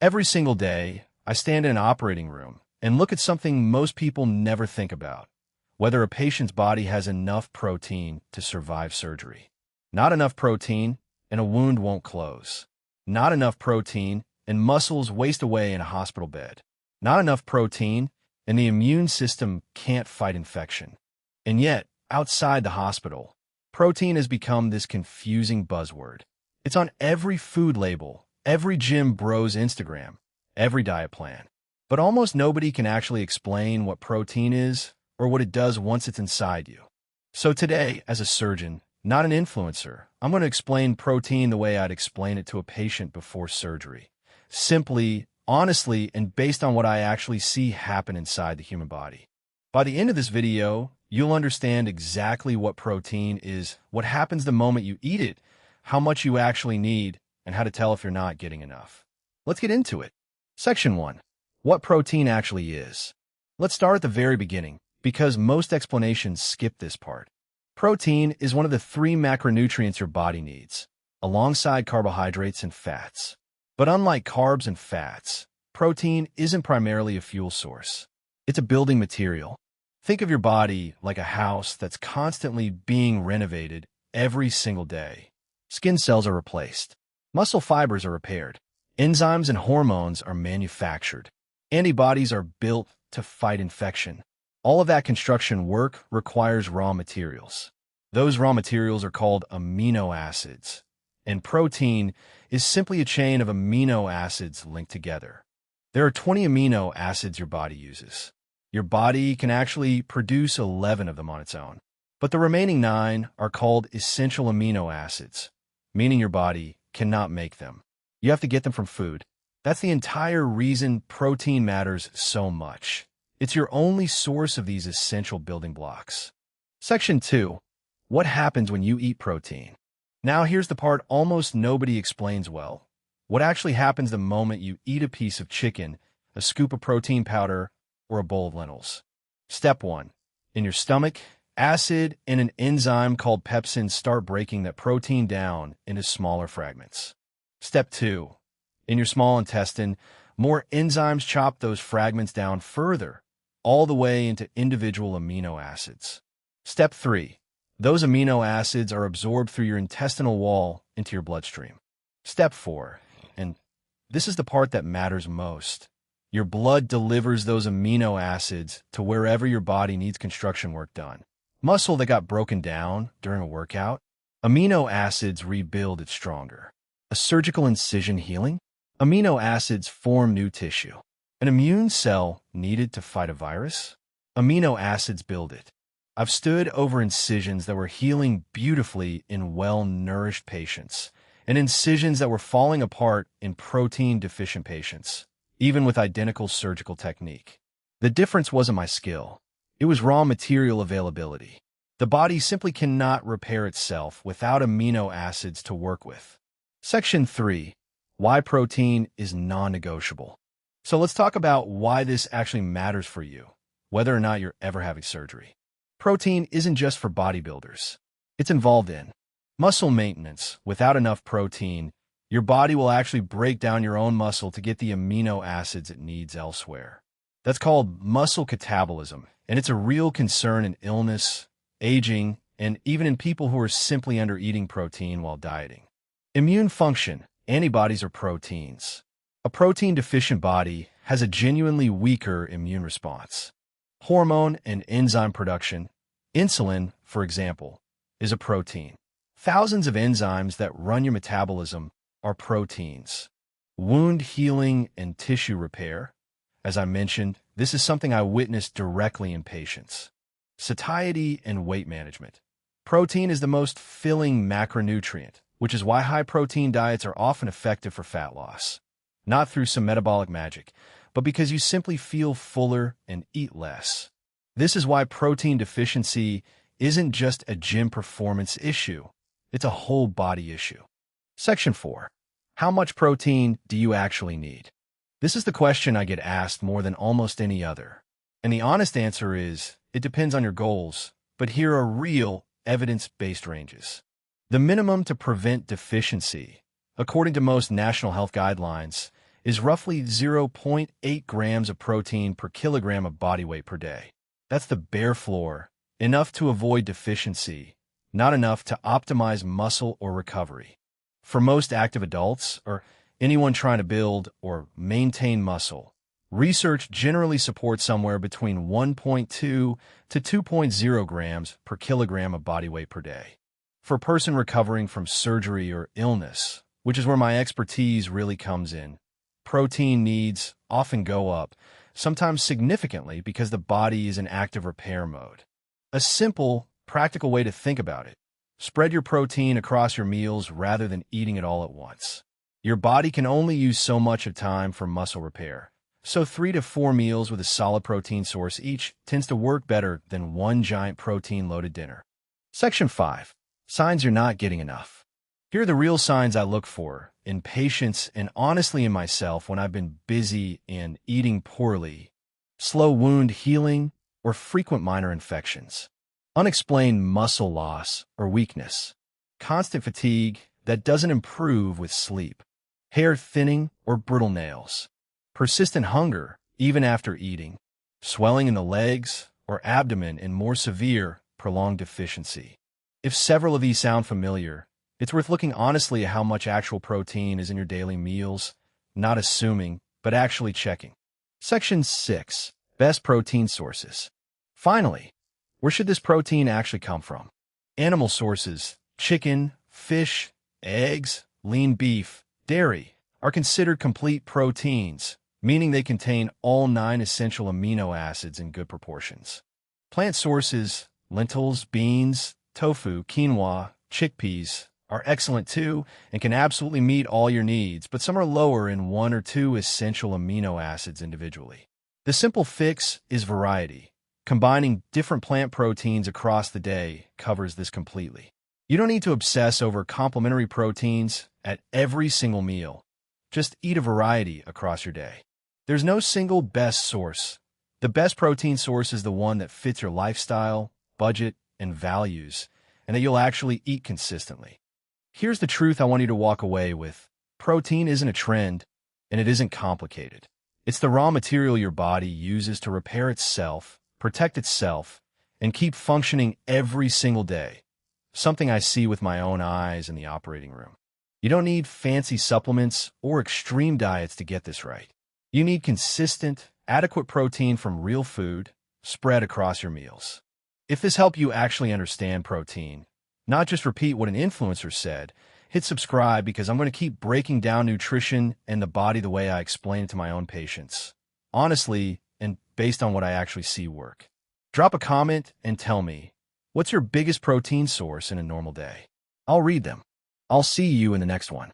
Every single day, I stand in an operating room and look at something most people never think about: whether a patient's body has enough protein to survive surgery. Not enough protein, and a wound won't close. Not enough protein, and muscles waste away in a hospital bed. Not enough protein, and the immune system can't fight infection. And yet, outside the hospital, protein has become this confusing buzzword. It's on every food label, every gym bro's Instagram, every diet plan. But almost nobody can actually explain what protein is or what it does once it's inside you. So today, as a surgeon, not an influencer, I'm going to explain protein the way I'd explain it to a patient before surgery. Simply, honestly, and based on what I actually see happen inside the human body. By the end of this video, you'll understand exactly what protein is, what happens the moment you eat it, how much you actually need, and how to tell if you're not getting enough. Let's get into it. Section 1. What protein actually is. Let's start at the very beginning, because most explanations skip this part. Protein is one of the 3 macronutrients your body needs, alongside carbohydrates and fats. But unlike carbs and fats, protein isn't primarily a fuel source. It's a building material. Think of your body like a house that's constantly being renovated every single day. Skin cells are replaced. Muscle fibers are repaired. Enzymes and hormones are manufactured. Antibodies are built to fight infection. All of that construction work requires raw materials. Those raw materials are called amino acids. And protein is simply a chain of amino acids linked together. There are 20 amino acids your body uses. Your body can actually produce 11 of them on its own. But the remaining 9 are called essential amino acids, meaning your body cannot make them. You have to get them from food. That's the entire reason protein matters so much. It's your only source of these essential building blocks. Section 2. What happens when you eat protein? Now here's the part almost nobody explains well. What actually happens the moment you eat a piece of chicken, a scoop of protein powder, or a bowl of lentils? Step 1. In your stomach, acid and an enzyme called pepsin start breaking that protein down into smaller fragments. Step 2. In your small intestine, more enzymes chop those fragments down further, all the way into individual amino acids. Step 3. Those amino acids are absorbed through your intestinal wall into your bloodstream. Step 4. And this is the part that matters most. Your blood delivers those amino acids to wherever your body needs construction work done. Muscle that got broken down during a workout, amino acids rebuild it stronger. A surgical incision healing, amino acids form new tissue. An immune cell needed to fight a virus, amino acids build it. I've stood over incisions that were healing beautifully in well-nourished patients, and incisions that were falling apart in protein-deficient patients, even with identical surgical technique. The difference wasn't my skill. It was raw material availability. The body simply cannot repair itself without amino acids to work with. Section 3. Why protein is non-negotiable. So let's talk about why this actually matters for you, whether or not you're ever having surgery. Protein isn't just for bodybuilders. It's involved in muscle maintenance. Without enough protein, your body will actually break down your own muscle to get the amino acids it needs elsewhere. That's called muscle catabolism, and it's a real concern in illness, aging, and even in people who are simply under eating protein while dieting. Immune function. Antibodies are proteins. A protein-deficient body has a genuinely weaker immune response. Hormone and enzyme production. Insulin, for example, is a protein. Thousands of enzymes that run your metabolism are proteins. Wound healing and tissue repair. As I mentioned, this is something I witnessed directly in patients. Satiety and weight management. Protein is the most filling macronutrient, which is why high-protein diets are often effective for fat loss. Not through some metabolic magic, but because you simply feel fuller and eat less. This is why protein deficiency isn't just a gym performance issue. It's a whole body issue. Section 4. How much protein do you actually need? This is the question I get asked more than almost any other. And the honest answer is, it depends on your goals, but here are real, evidence-based ranges. The minimum to prevent deficiency, according to most national health guidelines, is roughly 0.8 grams of protein per kilogram of body weight per day. That's the bare floor, enough to avoid deficiency, not enough to optimize muscle or recovery. For most active adults, or anyone trying to build or maintain muscle, research generally supports somewhere between 1.2 to 2.0 grams per kilogram of body weight per day. For a person recovering from surgery or illness, which is where my expertise really comes in, protein needs often go up, sometimes significantly because the body is in active repair mode. A simple, practical way to think about it: spread your protein across your meals rather than eating it all at once. Your body can only use so much of time for muscle repair, so 3 to 4 meals with a solid protein source each tends to work better than one giant protein-loaded dinner. Section 5. Signs you're not getting enough. Here are the real signs I look for in patients and honestly in myself when I've been busy and eating poorly: slow wound healing or frequent minor infections, unexplained muscle loss or weakness, constant fatigue that doesn't improve with sleep, hair thinning or brittle nails, persistent hunger even after eating, swelling in the legs or abdomen, and more severe, prolonged deficiency. If several of these sound familiar, it's worth looking honestly at how much actual protein is in your daily meals, not assuming, but actually checking. Section 6. Best protein sources. Finally, where should this protein actually come from? Animal sources: chicken, fish, eggs, lean beef, dairy, are considered complete proteins, meaning they contain all 9 essential amino acids in good proportions. Plant sources: lentils, beans, tofu, quinoa, chickpeas, are excellent too and can absolutely meet all your needs, but some are lower in 1 or 2 essential amino acids individually. The simple fix is variety. Combining different plant proteins across the day covers this completely. You don't need to obsess over complementary proteins at every single meal. Just eat a variety across your day. There's no single best source. The best protein source is the one that fits your lifestyle, budget, and values, and that you'll actually eat consistently. Here's the truth I want you to walk away with. Protein isn't a trend, and it isn't complicated. It's the raw material your body uses to repair itself, protect itself, and keep functioning every single day. Something I see with my own eyes in the operating room. You don't need fancy supplements or extreme diets to get this right. You need consistent, adequate protein from real food spread across your meals. If this helped you actually understand protein, not just repeat what an influencer said, hit subscribe, because I'm going to keep breaking down nutrition and the body the way I explain it to my own patients, honestly and based on what I actually see work. Drop a comment and tell me, what's your biggest protein source in a normal day? I'll read them. I'll see you in the next one.